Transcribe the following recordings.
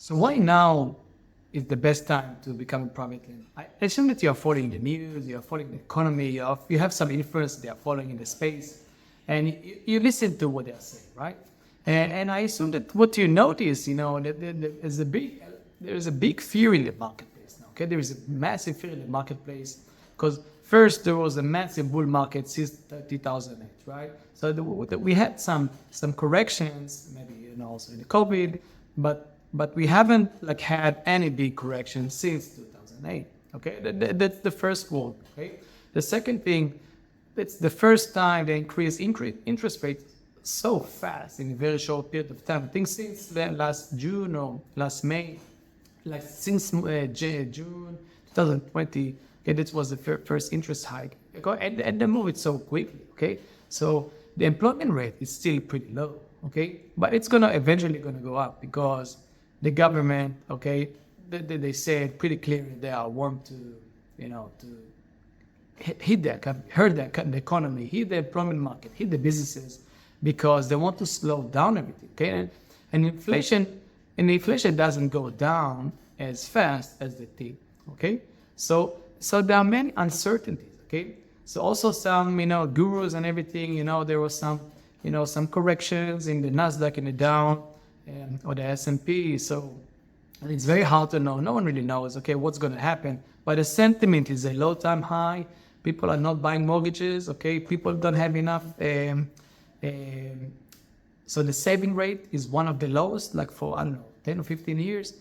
So why now is the best time to become a private lender? I assume that you are following the news, you are following the economy, you have some influence, they are following in the space, and you listen to what they are saying, right? And I assume that what you notice, there is a big fear in the marketplace now. Okay, there is a massive fear in the marketplace because first there was a massive bull market since 2008, right? So we had some corrections, maybe also in the COVID, but we haven't like had any big correction since 2008. Okay, that's the first one. Okay, the second thing, it's the first time they increase interest rates so fast in a very short period of time. I think since then, last June or last May, like since June 2020, okay, this was the first interest hike. Okay, and they move it so quickly. Okay, so the employment rate is still pretty low. Okay, but it's gonna eventually go up because the government, okay, they said pretty clearly they are want to, to hit the economy, hit the employment market, hit the businesses, because they want to slow down everything. Okay, and inflation doesn't go down as fast as they think. Okay, so there are many uncertainties. Okay, so also some gurus and everything. There was some corrections in the Nasdaq and the Dow or the S&P. So it's very hard to know. No one really knows, okay, what's going to happen. But the sentiment is a low time high. People are not buying mortgages, okay? People don't have enough. So the saving rate is one of the lowest, like for, 10 or 15 years.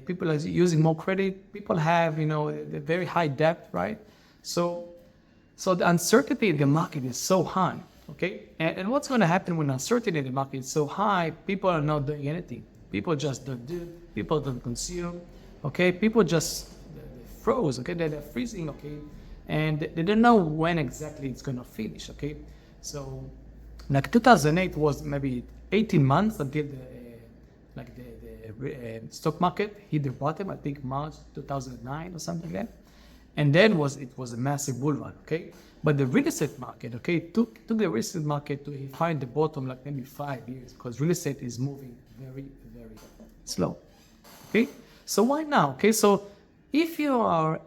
People are using more credit. People have, a very high debt, right? So the uncertainty in the market is so high. Okay, and what's going to happen when uncertainty in the market is so high? People are not doing anything. People just don't do. People don't consume. Okay, people just they froze. Okay, they're freezing. Okay, and they don't know when exactly it's going to finish. Okay, so like 2008 was maybe 18 months until the stock market hit the bottom. I think March 2009 or something like that. And then it was a massive bull run, okay? But the real estate market, okay, took the real estate market to find the bottom like maybe 5 years, because real estate is moving very, very slow, okay? So why now? Okay, so if you are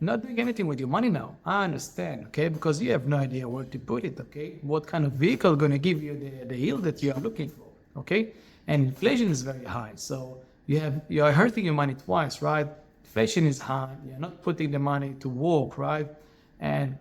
not doing anything with your money now, I understand, okay, because you have no idea where to put it, okay? What kind of vehicle going to give you the yield that you are looking for, okay? And inflation is very high, so you are hurting your money twice, right? Inflation is high. You're not putting the money to work, right? And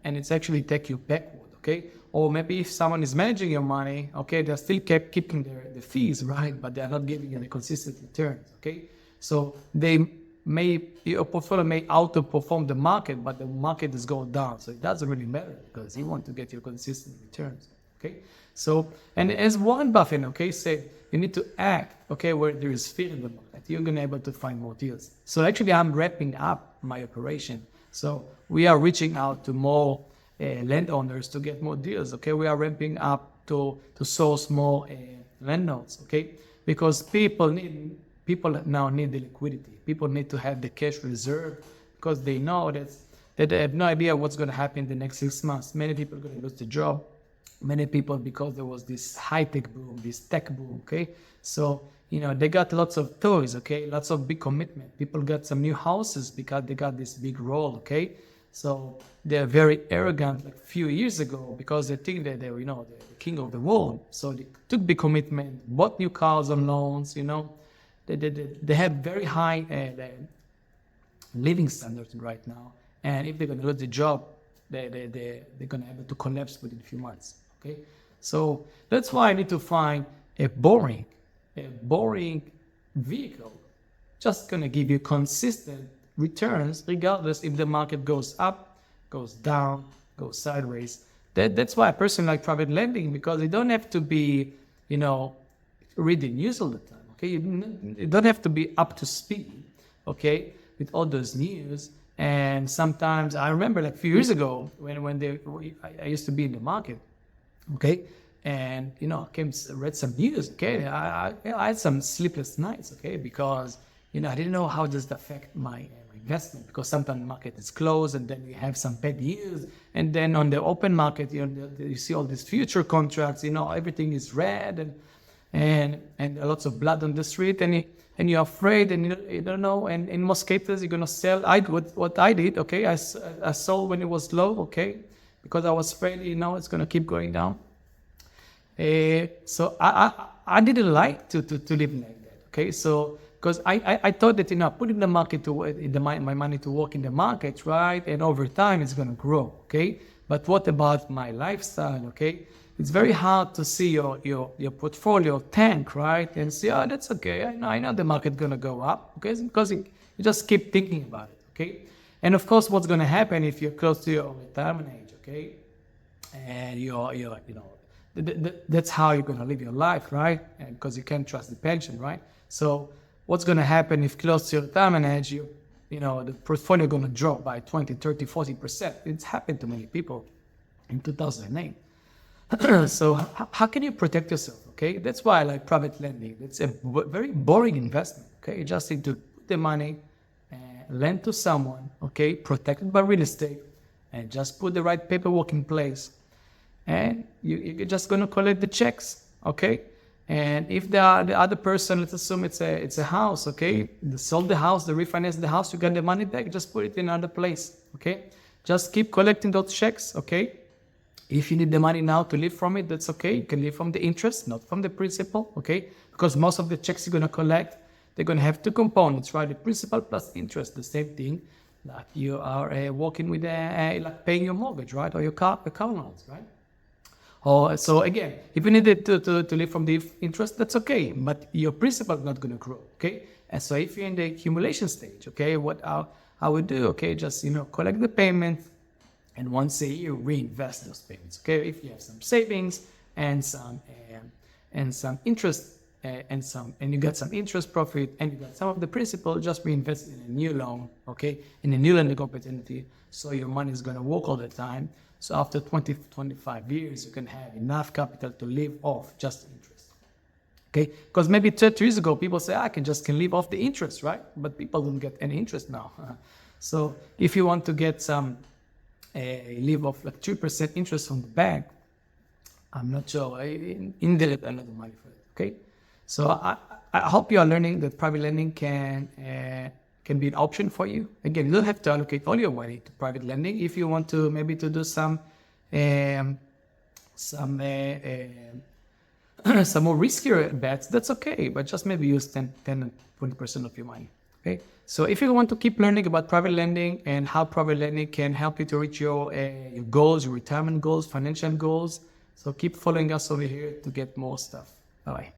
it's actually take you backward, okay? Or maybe if someone is managing your money, okay, they're still keeping the fees, right? But they're not giving you the consistent returns, okay? So your portfolio may outperform the market, but the market is going down. So it doesn't really matter because you want to get your consistent returns, okay? So, and as Warren Buffett, okay, said, you need to act, okay, where there is fear in the market. You're going to be able to find more deals. So actually, I'm wrapping up my operation. So we are reaching out to more landowners to get more deals, okay? We are ramping up to source more land notes, okay? Because people now need the liquidity. People need to have the cash reserve because they know that they have no idea what's going to happen in the next 6 months. Many people are going to lose their job. Many people, because there was this high-tech boom, this tech boom, okay? So, they got lots of toys, okay? Lots of big commitment. People got some new houses because they got this big role, okay? So they're very arrogant like a few years ago because they think that they were, the king of the world. So they took big commitment, bought new cars on loans, They have very high living standards right now. And if they're going to lose the job, they're going to be able to collapse within a few months. Okay, so that's why I need to find a boring vehicle, just going to give you consistent returns regardless if the market goes up, goes down, goes sideways. That's why I personally like private lending, because you don't have to be, read the news all the time. Okay, you don't have to be up to speed. Okay, with all those news. And sometimes I remember like a few years ago when I used to be in the market, okay, and read some news, okay. I had some sleepless nights, okay, because I didn't know how does that affect my investment, because sometimes the market is closed and then we have some bad news, and then on the open market you see all these future contracts, everything is red, and lots of blood on the street, and you're afraid, and you don't know, and in most cases you're gonna sell. What I did, okay, I sold when it was low, okay, because I was afraid, it's gonna keep going down. So I didn't like to live like that, okay. So because I thought that putting the market to my money to work in the market, right, and over time it's gonna grow, okay. But what about my lifestyle, okay? It's very hard to see your portfolio tank, right, and say, oh, that's okay. I know the market gonna go up, okay, because you just keep thinking about it, okay. And of course, what's gonna happen if you're close to your retirement age, okay, and that's how you're gonna live your life, right? And because you can't trust the pension, right? So what's gonna happen if close to your retirement age, the portfolio gonna drop by 20, 30, 40%? It's happened to many people in 2008. So how can you protect yourself? Okay, that's why I like private lending. It's a very boring investment. Okay, you just need to put the money, lend to someone. Okay, protected by real estate, and just put the right paperwork in place, and you're just gonna collect the checks. Okay, and if the other person, let's assume it's a house. Okay, they sold the house, they refinance the house, you get the money back. Just put it in another place. Okay, just keep collecting those checks. Okay. If you need the money now to live from it, that's okay. You can live from the interest, not from the principal, okay? Because most of the checks you're going to collect, they're going to have two components, right? The principal plus interest, the same thing that you are working with, like paying your mortgage, right? Or your car loans, right? So again, if you need it to live from the interest, that's okay. But your principal is not going to grow, okay? And so if you're in the accumulation stage, okay, what I would do, okay, just, collect the payment, and once a year reinvest those payments. Okay, if you have some savings and some interest and you got some interest profit and you got some of the principal, just reinvest in a new loan. Okay, in a new lending opportunity, so your money is going to work all the time. So after 20, 25 years, you can have enough capital to live off just interest. Okay, because maybe 30 years ago, people say I can live off the interest, right? But people don't get any interest now. So if you want to get some live off like 2% interest from the bank, I'm not sure. Indirect another money for it. Okay, so I hope you are learning that private lending can be an option for you. Again, you don't have to allocate all your money to private lending. If you want to maybe to do some more riskier bets, that's okay. But just maybe use 10 and 20% of your money. Okay, so if you want to keep learning about private lending and how private lending can help you to reach your goals, your retirement goals, financial goals, so keep following us over here to get more stuff. Bye-bye.